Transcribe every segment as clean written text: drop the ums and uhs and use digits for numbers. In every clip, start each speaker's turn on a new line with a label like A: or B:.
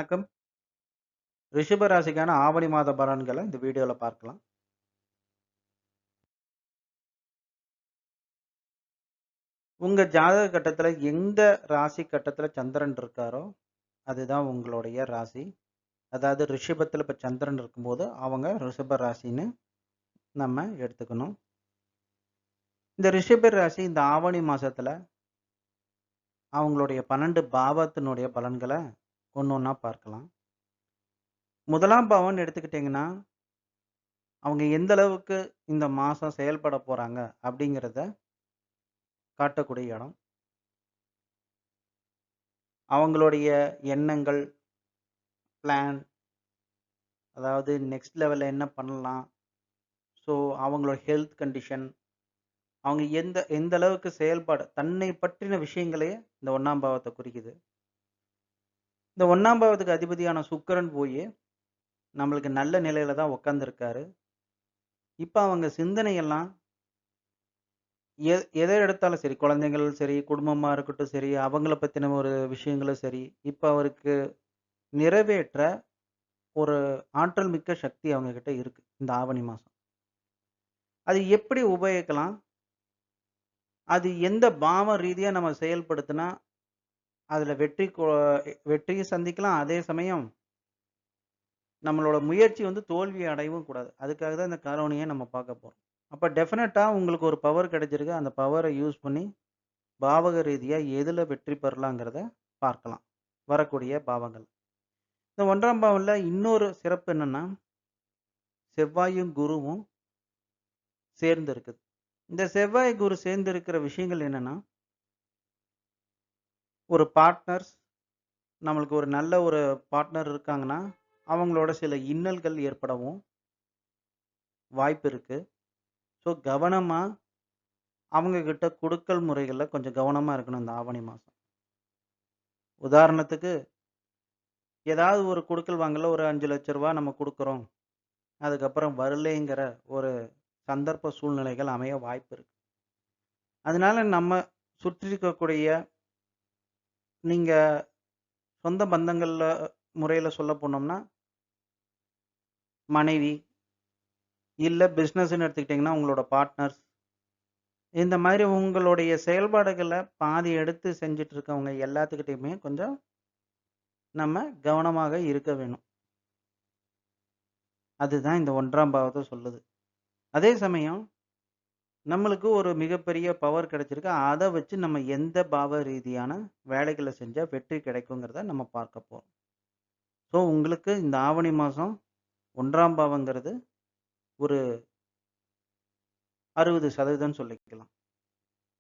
A: வணக்கம். ரிஷப ராசிக்கான ஆவணி மாத பலன்கள இந்த வீடியோல பார்க்கலாம். உங்க ஜாதக கட்டத்துல எந்த ராசி கட்டத்துல சந்திரன் இருக்காரோ, அதுதான் உங்களுடைய ராசி. அதாவது ரிஷபத்துல இப்ப சந்திரன் இருக்கும்போது, அவங்க ரிஷப ராசின்னு நம்ம எடுத்துக்கணும். இந்த ரிஷப ராசி இந்த ஆவணி மாசத்துல அவங்களுடைய 12 பாவத்தினுடைய பலன்கள ஒண்ணொண்ணா பார்க்கலாம். முதலாம் பாவம்ன்னு எடுத்துக்கிட்டீங்கன்னா, அவங்க எந்த அளவுக்கு இந்த மாசம் செயல்பட போறாங்க அப்படிங்கிறத காட்டக்கூடிய இடம். அவங்களுடைய எண்ணங்கள், பிளான் அதாவது நெக்ஸ்ட் லெவல்ல என்ன பண்ணலாம்? ஸோ அவங்களோட ஹெல்த் கண்டிஷன், அவங்க எந்த எந்த அளவுக்கு செயல்பாடு தன்னை பற்றின விஷயங்களே இந்த 1ஆம் பாவத்த குறிக்குது. இந்த 1ஆம் பாவத்துக்கு அதிபதியான சுக்கிரன் போயி, நம்மளுக்கு நல்ல நிலையில தான் உட்கார்ந்திருக்காரு. இப்ப அவங்க சிந்தனை எல்லாம் எத எடுத்தாலும் சரி, குழந்தைகள் சரி, குடும்பமா இருக்கட்டும் சரி, அவங்கள பத்தின ஒரு விஷயங்களும் சரி, இப்ப அவருக்கு நிறைவேற்ற ஒரு ஆற்றல் மிக்க சக்தி அவங்க கிட்ட இருக்கு. இந்த ஆவணி மாசம். அது எப்படி உபயோகிக்கலாம்? அது எந்த பாவ ரீதியா நம்ம செயல்படுத்தினா, அதுல வெற்றியும் சந்திக்கலாம். அதே சமயம் நம்மளோட முயற்சி வந்து தோல்வி அடையவும் கூடாது. அதுக்காக தான் இந்த காரணிய நம்ம பார்க்க போறோம். அப்ப டெஃபினட்டா உங்களுக்கு ஒரு பவர் கிடைச்சிருக்கு. அந்த பவர யூஸ் பண்ணி பாவக ரீதியா எதுல வெற்றி பெறலாங்கிறத பார்க்கலாம். வரக்கூடிய பாவங்கள். இந்த 1ஆம் பாவம்ல இன்னொரு சிறப்பு என்னன்னா, செவ்வாயும், குருவும் சேர்ந்து இருக்குது. இந்த செவ்வாய், குரு சேர்ந்து இருக்கிற விஷயங்கள் என்னன்னா, ஒரு பார்ட்னர்ஸ் நம்மளுக்கு ஒரு நல்ல ஒரு பார்ட்னர் இருக்காங்கன்னா, அவங்களோட சில இன்னல்கள் ஏற்படவும் வாய்ப்பு இருக்கு. ஸோ கவனமா அவங்க கிட்ட குடுக்கல் முறைகள்ல கொஞ்சம் கவனமா இருக்கணும் இந்த ஆவணி மாசம். உதாரணத்துக்கு, ஏதாவது ஒரு குடுக்கல் வாங்கல்ல ஒரு ரூ. 5,00,000 நம்ம குடுக்குறோம். அதுக்கப்புறம் வரலைங்கிற ஒரு சந்தர்ப்ப சூழ்நிலைகள் அமைய வாய்ப்பு இருக்கு. அதனால நம்ம சுற்றி இருக்கக்கூடிய நீங்க சொந்த பந்தங்கள்ல முறையில சொல்லப் போனோம்னா, மனைவி, இல்ல பிசினஸ்ன்னு எடுத்துக்கிட்டீங்கன்னா உங்களோட பார்ட்னர்ஸ், இந்த மாதிரி உங்களுடைய செயல்பாடுகள பாதி எடுத்து செஞ்சுட்டு இருக்கவங்க எல்லாத்துக்கிட்டயுமே கொஞ்சம் நம்ம கவனமாக இருக்க வேணும். அதுதான் இந்த 1ஆம் பாவத்த சொல்லுது. அதே சமயம் நம்மளுக்கு ஒரு மிகப்பெரிய பவர் கிடைச்சிருக்கு. அத வச்சு நம்ம எந்த பாவ ரீதியான வேலைகள செஞ்சா வெற்றி கிடைக்குங்கிறத நம்ம பார்க்க போறோம். ஸோ உங்களுக்கு இந்த ஆவணி மாசம் 1ஆம் பாவங்கிறது ஒரு 60% சொல்லிக்கலாம்.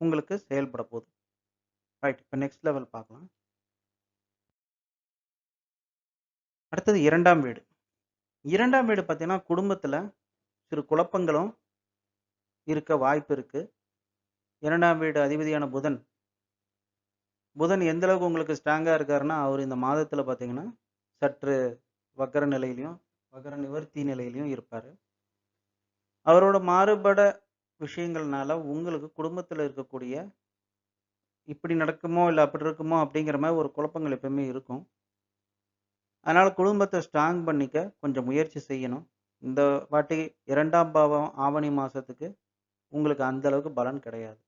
A: உங்களுக்கு செயல்பட போது. ரைட். இப்ப நெக்ஸ்ட் லெவல் பார்க்கலாம். அடுத்தது 2ஆம் வீடு. 2ஆம் வீடு பார்த்தீங்கன்னா, குடும்பத்தில சிறு குழப்பங்களும் இருக்க வாய்ப்பு இருக்கு. 2ஆம் வீடு அதிபதியான புதன். புதன் எந்த அளவுக்கு உங்களுக்கு ஸ்ட்ராங்கா இருக்காருன்னா, அவரு இந்த மாதத்தில பார்த்தீங்கன்னா, சற்று வக்ர நிலையிலயும், வக்ர நிவர்த்தி நிலையிலயும் இருப்பாரு. அவரோட மாறுபட விஷயங்கள்னால உங்களுக்கு குடும்பத்தில இருக்கக்கூடிய, இப்படி நடக்குமோ, இல்ல அப்படி இருக்குமோ அப்படிங்கிற மாரி ஒரு குழப்பங்கள் எப்பவுமே இருக்கும். அதனால குடும்பத்த ஸ்ட்ராங் பண்ணிக்க கொஞ்சம் முயற்சி செய்யணும். இந்த வாட்டி 2ஆம் பாவம் ஆவணி மாசத்துக்கு உங்களுக்கு அந்த அளவுக்கு பலன் கிடையாது.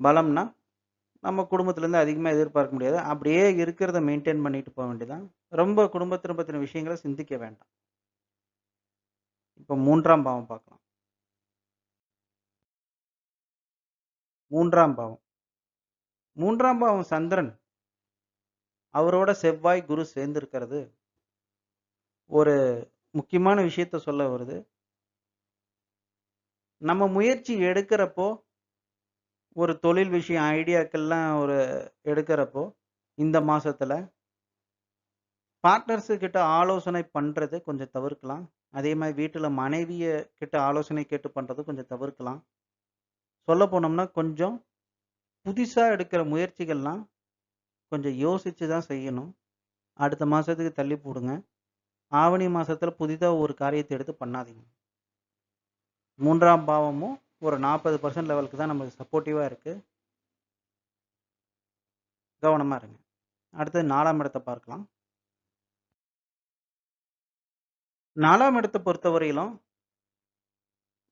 A: பலம்னா, நம்ம குடும்பத்திலேருந்து அதிகமா எதிர்பார்க்க முடியாது. அப்படியே இருக்கிறத மெயின்டெயின் பண்ணிட்டு போ வேண்டியதுதான். ரொம்ப குடும்பத்தின பத்தின விஷயங்கள சிந்திக்க வேண்டாம். இப்ப 3ஆம் பாவம் பார்க்கலாம். 3ஆம் பாவம். 3ஆம் பாவம் சந்திரன். அவரோட செவ்வாய், குரு சேர்ந்திருக்கிறது ஒரு முக்கியமான விஷயத்த சொல்ல வருது. நம்ம முயற்சி எடுக்கிறப்போ, ஒரு தொழில் விஷயம் ஐடியாக்கள்லாம் எடுக்கிறப்போ, இந்த மாசத்துல பார்ட்னர்ஸ் கிட்ட ஆலோசனை பண்றது கொஞ்சம் தவிர்க்கலாம். அதே மாரி வீட்டுல மனைவிய கிட்ட ஆலோசனை கேட்டு பண்றது கொஞ்சம் தவிர்க்கலாம். சொல்லப் போனோம்னா, கொஞ்சம் புதுசா எடுக்கிற முயற்சிகள்லாம் கொஞ்சம் யோசிச்சு தான் செய்யணும். அடுத்த மாசத்துக்கு தள்ளி போடுங்க. ஆவணி மாசத்துல புதிதா ஒரு காரியத்த எடுத்து பண்ணாதீங்க. 3ஆம் பாவமும் ஒரு 40% லெவலுக்கு தான் நமக்கு சப்போர்ட்டிவா இருக்கு. கவனமா இருங்க. அடுத்தது 4ஆம் இடத்த பார்க்கலாம். 4ஆம் இடத்த பொறுத்தவரையிலும்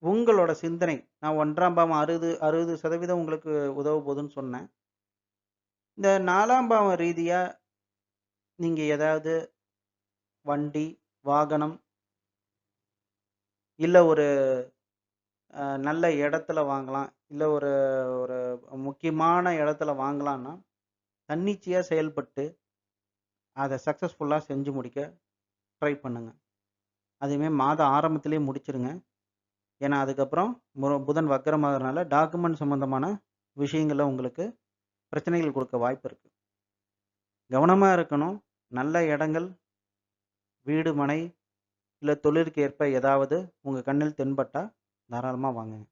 A: உங்களோட சிந்தனை நான் 1ஆம் பாவம் 60% உங்களுக்கு உதவ போதுன்னு சொன்னேன். இந்த 4ஆம் பாவம் ரீதியா நீங்க ஏதாவது வண்டி, வாகனம் இல்ல ஒரு நல்ல இடத்துல வாங்கலாம். இல்ல ஒரு ஒரு முக்கியமான இடத்துல வாங்கலான்னா, தன்னிச்சையா செயல்பட்டு அத சக்சஸ்ஃபுல்லா செஞ்சு முடிக்க ட்ரை பண்ணுங்க. அதுவுமே மாத ஆரம்பத்திலேயே முடிச்சிருங்க. ஏன்னா, அதுக்கப்புறம் புதன் வக்ரமாகறனால டாக்குமெண்ட் சம்மந்தமான விஷயங்கள்ல உங்களுக்கு பிரச்சனைகள் குடுக்க வாய்ப்பு இருக்கு. கவனமா இருக்கணும். நல்ல இடங்கள், வீடு, மனை இல்ல தொழிலுக்கு ஏற்ப ஏதாவது உங்க கண்ணில் தென்பட்டா தாராளமா வாங்குங்க.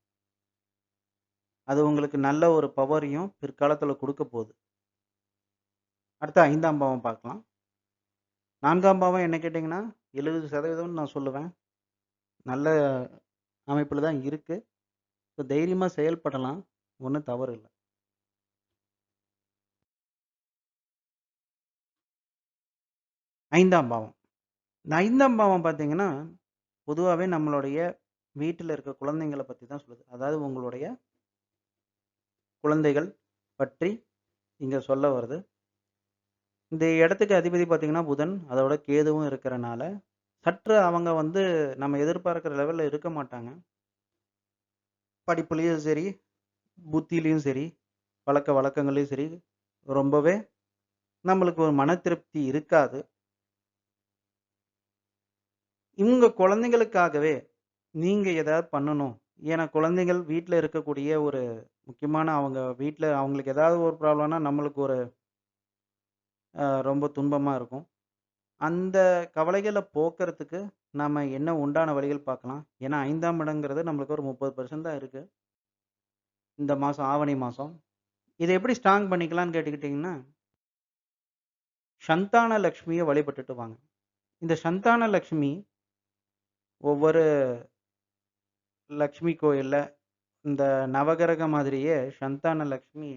A: அது உங்களுக்கு நல்ல ஒரு பவரையும் பிற்காலத்துல குடுக்க போது. அடுத்து 5ஆம் பாவம் பார்க்கலாம். 4ஆம் பாவம் என்ன கேட்டீங்கன்னா, 70% நான் சொல்லுவேன். நல்ல அமைப்புல தான் இருக்கு. ஸோ தைரியமா செயல்படலாம். ஒண்ணும் தவறு இல்ல. 5ஆம் பாவம். இந்த 5ஆம் பாவம் பார்த்தீங்கன்னா, பொதுவாவே நம்மளுடைய வீட்டில இருக்க குழந்தைங்கள பத்தி தான் சொல்லுது. அதாவது உங்களுடைய குழந்தைகள் பற்றி இங்க சொல்ல வருது. இந்த இடத்துக்கு அதிபதி பார்த்தீங்கன்னா புதன், அதோட கேதுவும் இருக்கிறனால, சற்று அவங்க நம்ம எதிர்பார்க்கிற லெவல்ல இருக்க மாட்டாங்க. படிப்புலயும் சரி, புத்தியிலயும் சரி, பழக்கவழக்கங்கள்லயும் சரி, ரொம்பவே நம்மளுக்கு ஒரு மன திருப்தி இருக்காது. உங்க குழந்தைகளுக்காகவே நீங்க ஏதாவது பண்ணணும். ஏன்னா குழந்தைகள் வீட்ல இருக்கக்கூடிய ஒரு முக்கியமான அவங்க வீட்ல அவங்களுக்கு ஏதாவது ஒரு ப்ராப்ளம்னா நம்மளுக்கு ஒரு ரொம்ப துன்பமா இருக்கும். அந்த கவலைகள போக்குறதுக்கு நாம என்ன உண்டான வழிகள் பார்க்கலாம். ஏன்னா 5ஆம் இடங்கிறது நம்மளுக்கு ஒரு 30% தான் இருக்கு. இந்த மாசம் ஆவணி மாசம். இத எப்படி ஸ்ட்ராங் பண்ணிக்கலாம்னு கேட்டுக்கிட்டீங்கன்னா, சந்தான லட்சுமிய வழிபட்டுட்டு வாங்க. இந்த சந்தான லட்சுமி ஒவ்வொரு லட்சுமி கோயில்ல இந்த நவகிரக மாதிரியே சந்தான லட்சுமி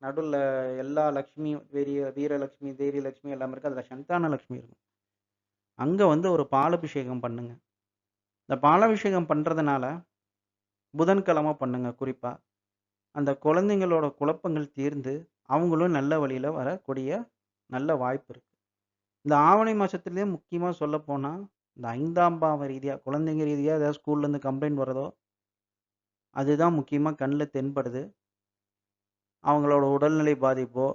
A: நடுவுல எல்லா லட்சுமியும் வீரலட்சுமி, தைரியலட்சுமி எல்லாமே இருக்கு. அதுல சந்தான லட்சுமி இருக்கும். அங்க ஒரு பாலாபிஷேகம் பண்ணுங்க. இந்த பாலாபிஷேகம் பண்றதுனால புதன்கிழமை பண்ணுங்க குறிப்பா. அந்த குழந்தைங்களோட குழப்பங்கள் தீர்ந்து, அவங்களும் நல்ல வழியில வரக்கூடிய நல்ல வாய்ப்பு இருக்கு. இந்த ஆவணி மாசத்திலேயே முக்கியமா சொல்லப்போனா, இந்த 5ஆம் பாவ ரீதியா, குழந்தைங்க ரீதியா ஏதாவது ஸ்கூல்லேருந்து கம்ப்ளைண்ட் வரதோ, அதுதான் முக்கியமா கண்ல தென்படுது. அவங்களோட உடல்நிலை பாதிப்போ,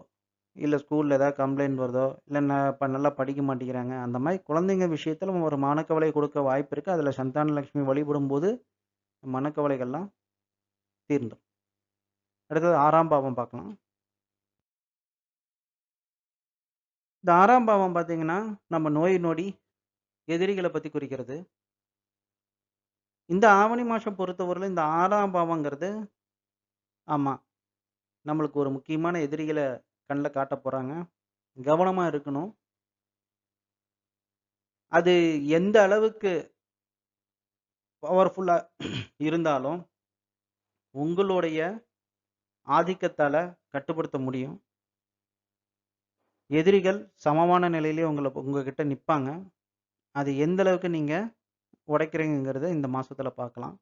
A: இல்ல ஸ்கூல்ல ஏதாவது கம்ப்ளைண்ட் வருதோ, இல்ல நல்லா படிக்க மாட்டேங்கிறாங்க. அந்த மாரி குழந்தைங்க விஷயத்துல ஒரு மனக்கவலை குடுக்க வாய்ப்பு இருக்கு. அதுல சந்தான லட்சுமி வழிபடும்போது, மனக்கவலைகள்லாம் தீர்ந்துரும். அடுத்தது 6ஆம் பாவம் பார்க்கலாம். இந்த 6ஆம் பாவம் பார்த்தீங்கன்னா, நம்ம நோய் நொடி, எதிரிகள பத்தி குறிக்கிறது. இந்த ஆவணி மாசம் பொறுத்தவரையிலும் இந்த 6ஆம் பாவங்கிறது ஆமா. நம்மளுக்கு ஒரு முக்கியமான எதிரிகள கண்ல காட்டப் போறாங்க. கவனமா இருக்கணும். அது எந்த அளவுக்கு பவர்ஃபுல்லா இருந்தாலும், உங்களுடைய ஆதிக்கத்தால கட்டுப்படுத்த முடியும். எதிரிகள் சமமான நிலையிலே உங்ககிட்ட நிப்பாங்க. அது எந்த அளவுக்கு நீங்க உடைக்கிறீங்கங்கிறத இந்த மாசத்துல பார்க்கலாம்.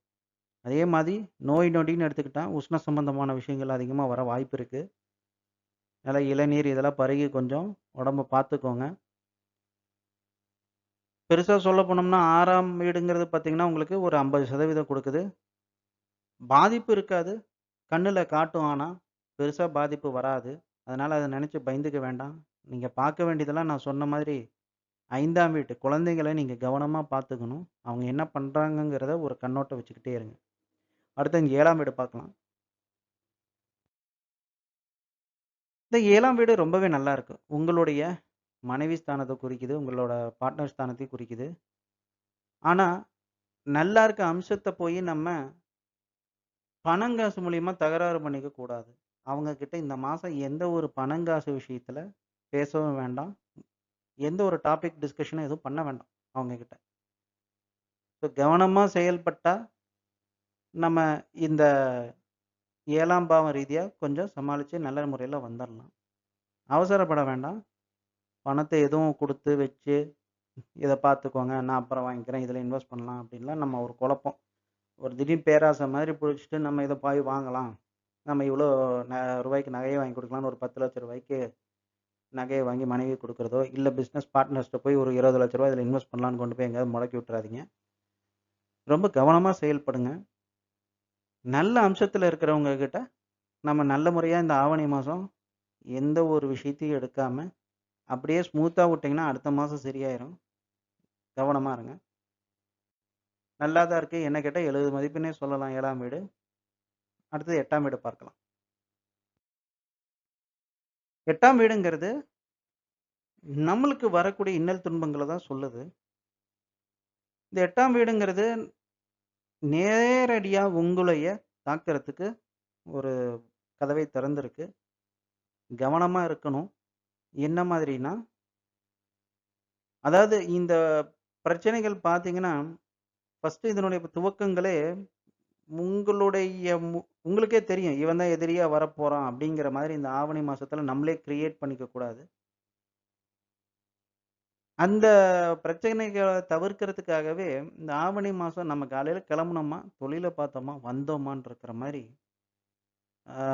A: அதே மாரி நோய் நொடின்னு எடுத்துக்கிட்டா, உஷ்ண சம்பந்தமான விஷயங்கள் அதிகமா வர வாய்ப்பு இருக்கு. அதனால இளநீர் இதெல்லாம் பருகி கொஞ்சம் உடம்ப பார்த்துக்கோங்க. பெருசா சொல்லப் போனோம்னா 6ஆம் வீடுங்கிறது பார்த்தீங்கன்னா, உங்களுக்கு ஒரு 50% குடுக்குது. பாதிப்பு இருக்காது. கண்ணுல காட்டும் ஆனா, பெருசா பாதிப்பு வராது. அதனால அத நெனச்சு பயந்துக்க வேண்டாம். நீங்க பார்க்க வேண்டியதெல்லாம் நான் சொன்ன மாதிரி 5ஆம் வீட்டு குழந்தைகள நீங்க கவனமா பார்த்துக்கணும். அவங்க என்ன பண்றாங்கங்கிறத ஒரு கண்ணோட்டம் வச்சுக்கிட்டே இருங்க. அடுத்து இந்த 7ஆம் வீடு பார்க்கலாம். இந்த 7ஆம் வீடு ரொம்பவே நல்லா இருக்கு. உங்களுடைய மனைவி ஸ்தானத்த குறிக்குது. உங்களோட பார்ட்னர் ஸ்தானத்தையும் குறிக்குது. ஆனா, நல்லா இருக்க அம்சத்த போயி நம்ம பணங்காசு மூலியமா தகராறு பண்ணிக்க கூடாது. அவங்க கிட்ட இந்த மாசம் எந்த ஒரு பணங்காசு விஷயத்துல பேசவும் வேண்டாம். எந்த ஒரு டாபிக் டிஸ்கஷனும் எதுவும் பண்ண வேண்டாம் அவங்க கிட்ட. ஸோ கவனமா செயல்பட்டா, நம்ம இந்த 7ஆம் பாவம் ரீதியா கொஞ்சம் சமாளிச்சு நல்ல முறையில வந்துரலாம். அவசரப்பட வேண்டாம். பணத்த எதுவும் குடுத்து வச்சு, இத பார்த்துக்கோங்க. நான் அப்புறம் வாங்கிக்கிறேன். இதில இன்வெஸ்ட் பண்ணலாம் அப்படின்லாம் நம்ம ஒரு குழப்பம். ஒரு திடீர்னு பேராசை மாரி புடிச்சுட்டு நம்ம இத போய் வாங்கலாம். நம்ம இவ்வளோ ந ரூபாய்க்கு நகைய வாங்கி குடுக்கலாம்னு ஒரு ரூ. 10,00,000 நகைய வாங்கி மனைவிக்கு குடுக்குறதோ, இல்ல பிசினஸ் பார்ட்னர்ஸ்ட்ட போய் ஒரு ரூ. 20,00,000 இதில இன்வெஸ்ட் பண்ணலான்னு கொண்டு போய் எங்கேயாவது முடக்கி விட்டுறாதீங்க. ரொம்ப கவனமா செயல்படுங்க. நல்ல அம்சத்தில இருக்கிறவங்க கிட்ட நம்ம நல்ல முறையா இந்த ஆவணி மாசம் எந்த ஒரு விஷயத்தையும் எடுக்காம, அப்படியே ஸ்மூத்தா விட்டீங்கன்னா, அடுத்த மாசம் சரியாயிரும். கவனமா இருங்க. நல்லா தான் இருக்கு. என்ன கேட்டா 70 மதிப்பெண்ணே சொல்லலாம் 7ஆம் வீடு. அடுத்தது 8ஆம் வீடு பார்க்கலாம். 8ஆம் வீடுங்கிறது நம்மளுக்கு வரக்கூடிய இன்னல் துன்பங்கள தான் சொல்லுது. இந்த 8ஆம் வீடுங்கிறது நேரடியா உங்களைய தாக்குறதுக்கு ஒரு கதவை திறந்திருக்கு. கவனமா இருக்கணும். என்ன மாதிரின்னா, அதாவது இந்த பிரச்சனைகள் பார்த்தீங்கன்னா, ஃபர்ஸ்ட்டு இதனுடைய துவக்கங்களே உங்களுடைய உங்களுக்கே தெரியும். இவன் தான் எதிரியா வரப்போறான் அப்படிங்கிற மாரி இந்த ஆவணி மாசத்துல நம்மளே கிரியேட் பண்ணிக்க கூடாது. அந்த பிரச்சனைகள தவிர்க்கிறதுக்காகவே இந்த ஆவணி மாசம் நம்ம காலையில கிளம்புனோமா, தொழில பார்த்தோமா, வந்தோமான்னு இருக்கிற மாரி ஆ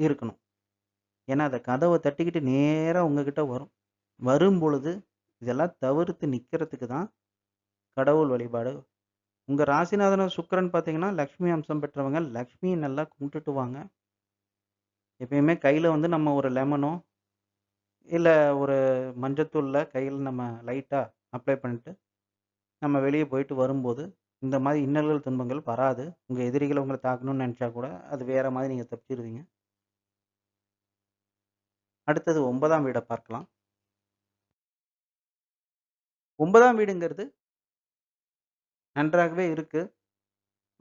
A: இருக்கணும். ஏன்னா, அந்த கதவ தட்டிக்கிட்டு நேரா உங்ககிட்ட வரும். வரும்பொழுது இதெல்லாம் தவிர்த்து நிக்கிறதுக்கு தான் கடவுள் வழிபாடு. உங்க ராசிநாதனும் சுக்கிரன் பார்த்தீங்கன்னா, லக்ஷ்மி அம்சம் பெற்றவங்க. லக்ஷ்மிய நல்லா கும்பிட்டுட்டு வாங்க. எப்பயுமே கையில வந்து நம்ம ஒரு லெமனோ, இல்ல ஒரு மஞ்சத்தூள்ல கையில நம்ம லைட்டா அப்ளை பண்ணிட்டு, நம்ம வெளிய போயிட்டு வரும்போது, இந்த மாரி இன்னல்கள், துன்பங்கள் வராது. உங்க எதிரிகள் உங்கள தாக்கணும்னு நெனச்சா கூட, அது வேற மாரி நீங்க தப்பிச்சுருவீங்க. அடுத்தது 9ஆம் வீட பார்க்கலாம். 9ஆம் வீடுங்கிறது நன்றாகவே இருக்கு.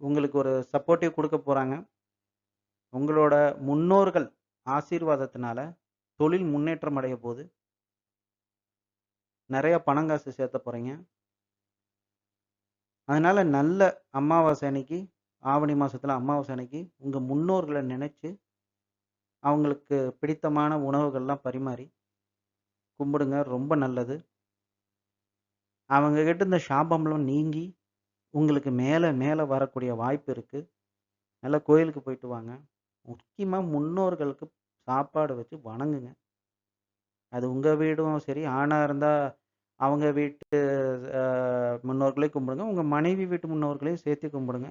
A: உங்களுக்கு ஒரு சப்போர்ட்டிவ் குடுக்க போறாங்க. உங்களோட முன்னோர்கள் ஆசீர்வாதத்தினால தொழில் முன்னேற்றம் அடைய போது. நெறைய பணம் காசு சேர்த்த போறீங்க. அதனால நல்ல அமாவாசை அன்னைக்கு, ஆவணி மாசத்துல அமாவாசை அன்னைக்கு உங்க முன்னோர்கள நினைச்சு, அவங்களுக்கு பிடித்தமான உணவுகள்லாம் பரிமாறி கும்பிடுங்க. ரொம்ப நல்லது. அவங்க கிட்ட இந்த சாபம்லாம் நீங்கி, உங்களுக்கு மேல மேல வரக்கூடிய வாய்ப்பு இருக்கு. நல்லா கோயிலுக்கு போயிட்டு வாங்க. முக்கியமா முன்னோர்களுக்கு சாப்பாடு வச்சு வணங்குங்க. அது உங்க வீடும் சரி, ஆணா இருந்தா அவங்க வீட்டு அ முன்னோர்களையும் கும்பிடுங்க. உங்க மனைவி வீட்டு முன்னோர்களையும் சேர்த்து கும்பிடுங்க.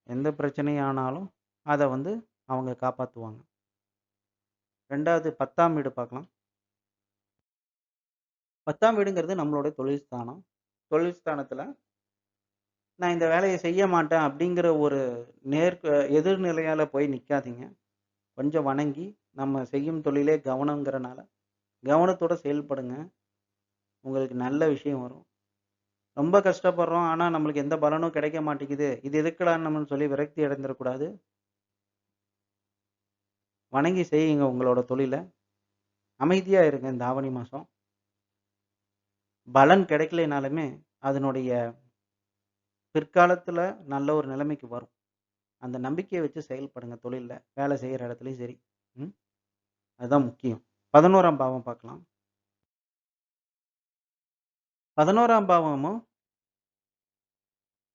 A: எந்த பிரச்சனை ஆனாலும் அத வந்து அவங்க காப்பாத்துவாங்க. 2வது 10ஆம் வீடு பார்க்கலாம். 10ஆம் வீடுங்கிறது நம்மளுடைய தொழில் ஸ்தானம். தொழில் ஸ்தானத்துல நான் இந்த வேலைய செய்ய மாட்டேன் அப்படிங்கிற ஒரு எதிர்நிலையால போய் நிக்காதீங்க. கொஞ்சம் வணங்கி நம்ம செய்யும் தொழிலே கவனம்ங்கிறனால, கவனத்தோட செயல்படுங்க. உங்களுக்கு நல்ல விஷயம் வரும். ரொம்ப கஷ்டப்படுறோம். ஆனா, நம்மளுக்கு எந்த பலனும் கிடைக்க மாட்டேங்குது. இது எதுக்குடா நம்மன்னு சொல்லி விரக்தி அடைந்துறக்கூடாது. வணங்கி செய்யுங்க உங்களோட தொழில. அமைதியா இருங்க இந்த ஆவணி மாசம். பலன் கிடைக்கலைனாலுமே, அதனுடைய பிற்காலத்துல நல்ல ஒரு நிலைமைக்கு வரும். அந்த நம்பிக்கைய வச்சு செயல்படுங்க தொழில்ல. வேலை செய்யற இடத்துலயும் சரி. ம். அதுதான் முக்கியம். 11ஆம் பாவம் பார்க்கலாம். 11ஆம் பாவமும்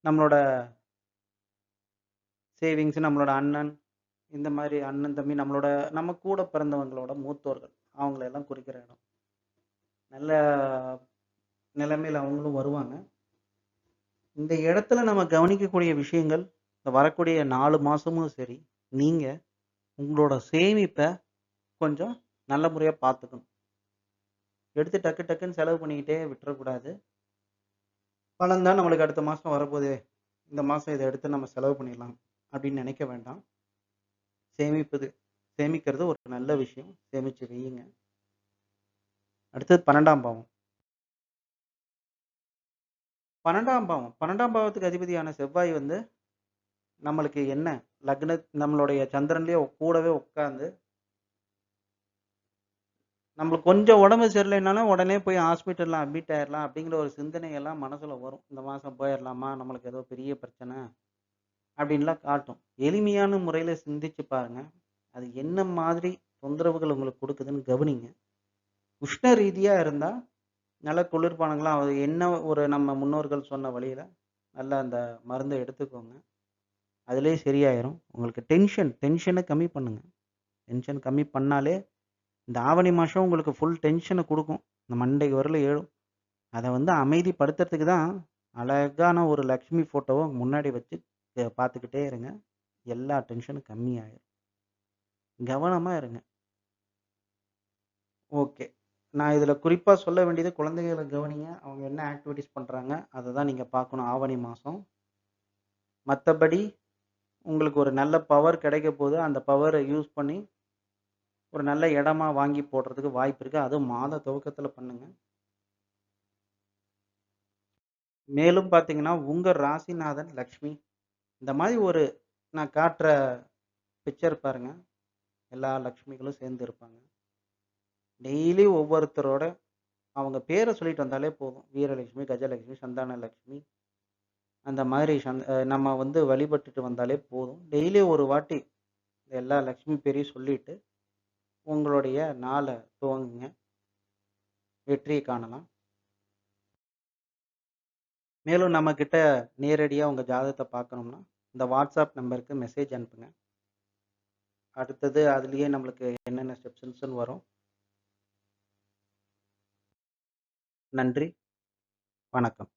A: நம்மளோட சேவிங்ஸ், நம்மளோட அண்ணன், இந்த மாரி அண்ணன், தம்பி நம்ம கூட பிறந்தவங்களோட மூத்தோர்கள். அவங்கள எல்லாம் குறிக்கிற இடம். நல்ல நிலைமையில அவங்களும் வருவாங்க. இந்த இடத்துல நம்ம கவனிக்கக்கூடிய விஷயங்கள், இந்த வரக்கூடிய 4 மாசமும் சரி, நீங்க உங்களோட சேமிப்ப கொஞ்சம் நல்ல முறையா பார்த்துக்கணும். எடுத்து டக்கு டக்குன்னு செலவு பண்ணிக்கிட்டே விட்டுறக்கூடாது. பணம் தான் நம்மளுக்கு அடுத்த மாசம் வரப்போதே. இந்த மாசம் இத எடுத்து நம்ம செலவு பண்ணிடலாம் அப்படின்னு நினைக்க வேண்டாம். சேமிப்பது சேமிக்கிறது ஒரு நல்ல விஷயம். சேமிச்சு வையுங்க. அடுத்தது 12ஆம் பாவம். 12ஆம் பாவம். 12ஆம் பாவத்துக்கு அதிபதியான செவ்வாய் வந்து நம்மளுக்கு என்ன நம்மளுடைய சந்திரன்லயே கூடவே உட்கார்ந்து நம்மளுக்கு கொஞ்சம் உடம்பு சரியில்லைனாலும் உடனே போய் ஹாஸ்பிட்டல்ல அட்மிட் ஆயிரலாம் அப்படிங்கிற ஒரு சிந்தனை எல்லாம் மனசுல வரும். இந்த மாசம் போயிரலாமா? நம்மளுக்கு ஏதோ பெரிய பிரச்சனை அப்படின்லாம் காட்டும். எளிமையான முறையில சிந்திச்சு பாருங்க. அது என்ன மாதிரி தொந்தரவுகள் உங்களுக்கு குடுக்குதுன்னு கவனிங்க. உஷ்ண ரீதியா இருந்தா நல்ல குளிர்பானங்களா அது என்ன ஒரு நம்ம முன்னோர்கள் சொன்ன வழியில, நல்லா அந்த மருந்த எடுத்துக்கோங்க. அதிலேயே சரியாயிரும். உங்களுக்கு டென்ஷன கம்மி பண்ணுங்க. டென்ஷன் கம்மி பண்ணாலே, இந்த ஆவணி மாசம் உங்களுக்கு ஃபுல் டென்ஷன குடுக்கும். இந்த மண்டைக்கு வரலும் ஏறும். அத வந்து அமைதிப்படுத்துறதுக்கு தான், அழகான ஒரு லக்ஷ்மி ஃபோட்டோவ முன்னாடி வச்சு பார்த்துக்கிட்டே இருங்க. எல்லா டென்ஷனும் கம்மியாயிரும். கவனமா இருங்க. ஓகே. நான் இதில குறிப்பா சொல்ல வேண்டியது குழந்தைகள கவனிங்க. அவங்க என்ன ஆக்டிவிட்டீஸ் பண்றாங்க, அத தான் நீங்க பார்க்கணும் ஆவணி மாசம். மத்தபடி உங்களுக்கு ஒரு நல்ல பவர் கிடைக்கப் போது. அந்த பவர யூஸ் பண்ணி, ஒரு நல்ல இடமா வாங்கி போடுறதுக்கு வாய்ப்பு இருக்கு. அதுவும் மாத துவக்கத்தில பண்ணுங்க. மேலும் பார்த்தீங்கன்னா, உங்க ராசிநாதன் லக்ஷ்மி. இந்த மாரி ஒரு நான் காட்டுற பிக்சர் பாருங்க. எல்லா லக்ஷ்மிகளும் சேர்ந்து இருப்பாங்க. டெய்லி ஒவ்வொருத்தரோட அவங்க பேர சொல்லிட்டு வந்தாலே போதும். வீரலட்சுமி, கஜலட்சுமி, சந்தானலட்சுமி அந்த மாரி நம்ம வந்து வழிபட்டுட்டு வந்தாலே போதும். டெய்லி ஒரு வாட்டி எல்லா லக்ஷ்மி பேரையும் சொல்லிட்டு, உங்களுடைய நாள துவங்குங்க. வெற்றிய காணலாம். மேலும் நம்மகிட்ட நேரடியா உங்க ஜாதகத்த பார்க்கணும்னா, இந்த WhatsApp நம்பருக்கு மெசேஜ் அனுப்புங்க. அடுத்தது அதிலேயே நம்மளுக்கு என்னென்ன ஸ்டெப்ஸ்ன்னு வரும். நன்றி. வணக்கம்.